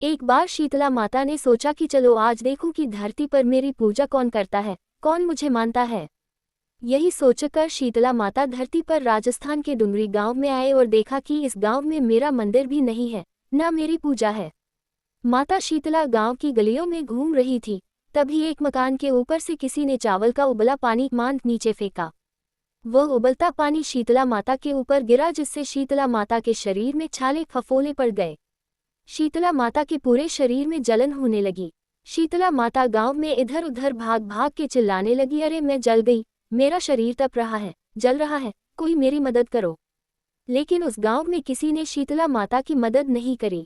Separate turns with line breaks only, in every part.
एक बार शीतला माता ने सोचा कि चलो आज देखूं कि धरती पर मेरी पूजा कौन करता है, कौन मुझे मानता है। यही सोचकर शीतला माता धरती पर राजस्थान के डुंगरी गांव में आए और देखा कि इस गांव में मेरा मंदिर भी नहीं है, न मेरी पूजा है। माता शीतला गांव की गलियों में घूम रही थी, तभी एक मकान के ऊपर से किसी ने चावल का उबला पानी मांद नीचे फेंका। वह उबलता पानी शीतला माता के ऊपर गिरा, जिससे शीतला माता के शरीर में छाले फफोले पड़ गए। शीतला माता के पूरे शरीर में जलन होने लगी। शीतला माता गांव में इधर उधर भाग भाग के चिल्लाने लगी, अरे मैं जल गई, मेरा शरीर तप रहा है, जल रहा है, कोई मेरी मदद करो। लेकिन उस गांव में किसी ने शीतला माता की मदद नहीं करी।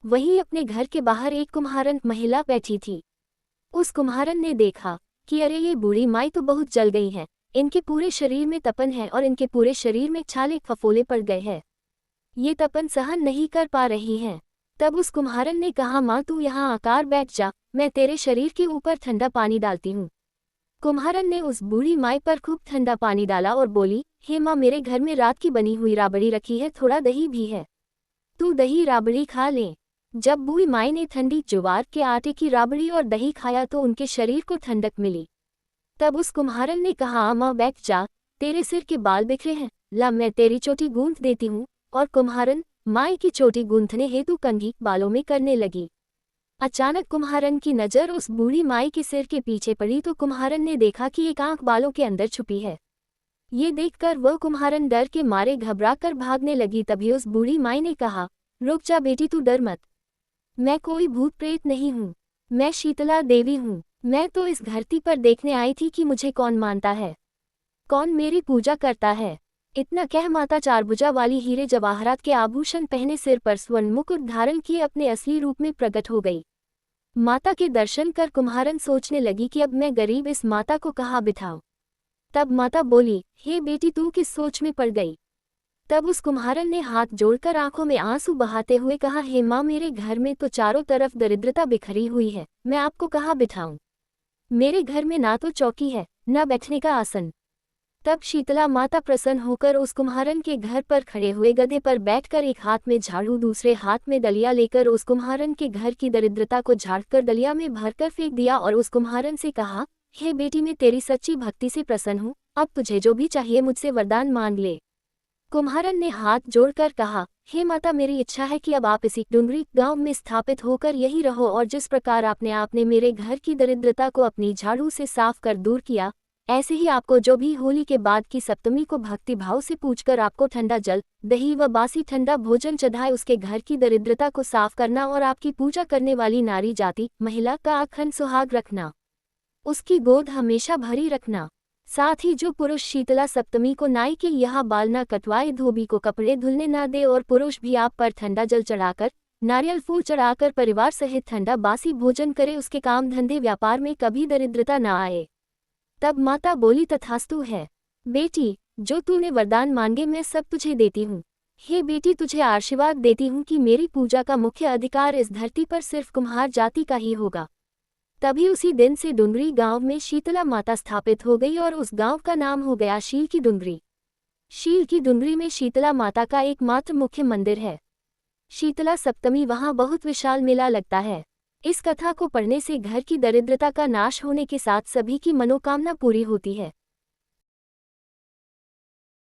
वहीं अपने घर के बाहर एक कुम्हारन महिला बैठी थी। उस कुम्हारन ने देखा कि अरे ये बूढ़ी माई तो बहुत जल गई है, इनके पूरे शरीर में तपन है और इनके पूरे शरीर में छाले फफोले पड़ गए हैं, ये तपन सहन नहीं कर पा रही हैं। तब उस कुम्हारन ने कहा, माँ तू यहाँ आकर बैठ जा, मैं तेरे शरीर के ऊपर ठंडा पानी डालती हूँ। कुम्हारन ने उस बूढ़ी माई पर खूब ठंडा पानी डाला और बोली, हे माँ, मेरे घर में रात की बनी हुई राबड़ी रखी है, थोड़ा दही भी है, तू दही राबड़ी खा ले। जब बूढ़ी माई ने ठंडी ज्वार के आटे की राबड़ी और दही खाया तो उनके शरीर को ठंडक मिली। तब उस कुम्हारन ने कहा, माँ बैठ जा, तेरे सिर के बाल बिखरे हैं, ला मैं तेरी चोटी गूंथ देती हूँ। और कुम्हारन माई की चोटी गूंथने हेतु कंघी बालों में करने लगी। अचानक कुम्हारन की नज़र उस बूढ़ी माई के सिर के पीछे पड़ी तो कुम्हारन ने देखा कि एक आंख बालों के अंदर छुपी है। ये देखकर वह कुम्हारन डर के मारे घबरा कर भागने लगी। तभी उस बूढ़ी माई ने कहा, रुक जा बेटी, तू डर मत, मैं कोई भूत प्रेत नहीं हूँ, मैं शीतला देवी हूँ। मैं तो इस धरती पर देखने आई थी कि मुझे कौन मानता है, कौन मेरी पूजा करता है। इतना कह माता चारभुजा वाली हीरे जवाहरात के आभूषण पहने सिर पर स्वर्ण मुकुट धारण किए अपने असली रूप में प्रकट हो गई। माता के दर्शन कर कुम्हारन सोचने लगी कि अब मैं गरीब इस माता को कहाँ बिठाऊं। तब माता बोली, हे बेटी, तू किस सोच में पड़ गई। तब उस कुम्हारन ने हाथ जोड़कर आंखों में आंसू बहाते हुए कहा, हे माँ, मेरे घर में तो चारों तरफ दरिद्रता बिखरी हुई है, मैं आपको कहाँ बिठाऊं। मेरे घर में ना तो चौकी है, न बैठने का आसन। तब शीतला माता प्रसन्न होकर उस कुम्हारन के घर पर खड़े हुए गधे पर बैठकर एक हाथ में झाड़ू दूसरे हाथ में दलिया लेकर उस कुम्हारन के घर की दरिद्रता को झाड़कर दलिया में भरकर फेंक दिया और उस कुम्हारन से कहा, हे बेटी, मैं तेरी सच्ची भक्ति से प्रसन्न हूँ, अब तुझे जो भी चाहिए मुझसे वरदान मांग ले। कुम्हारन ने हाथ जोड़कर कहा, हे माता, मेरी इच्छा है कि अब आप इसी डुंगरी गांव में स्थापित होकर यही रहो और जिस प्रकार आपने मेरे घर की दरिद्रता को अपनी झाड़ू से साफ कर दूर किया, ऐसे ही आपको जो भी होली के बाद की सप्तमी को भक्ति भाव से पूजकर आपको ठंडा जल, दही व बासी ठंडा भोजन चढ़ाए उसके घर की दरिद्रता को साफ करना और आपकी पूजा करने वाली नारी जाति महिला का अखंड सुहाग रखना, उसकी गोद हमेशा भरी रखना। साथ ही जो पुरुष शीतला सप्तमी को नाई के यहाँ बाल न कटवाए, धोबी को कपड़े धुलने न दे और पुरुष भी आप पर ठंडा जल चढ़ाकर नारियल फूल चढ़ाकर परिवार सहित ठंडा बासी भोजन करे, उसके काम धंधे व्यापार में कभी दरिद्रता न आए। तब माता बोली, तथास्तु है बेटी, जो तूने वरदान मांगे मैं सब तुझे देती हूँ। हे बेटी, तुझे आशीर्वाद देती हूँ कि मेरी पूजा का मुख्य अधिकार इस धरती पर सिर्फ कुम्हार जाति का ही होगा। तभी उसी दिन से डुंगरी गांव में शीतला माता स्थापित हो गई और उस गांव का नाम हो गया शील की डुंगरी। शील की डुंगरी में शीतला माता का एकमात्र मुख्य मंदिर है। शीतला सप्तमी वहां बहुत विशाल मेला लगता है। इस कथा को पढ़ने से घर की दरिद्रता का नाश होने के साथ सभी की मनोकामना पूरी होती है।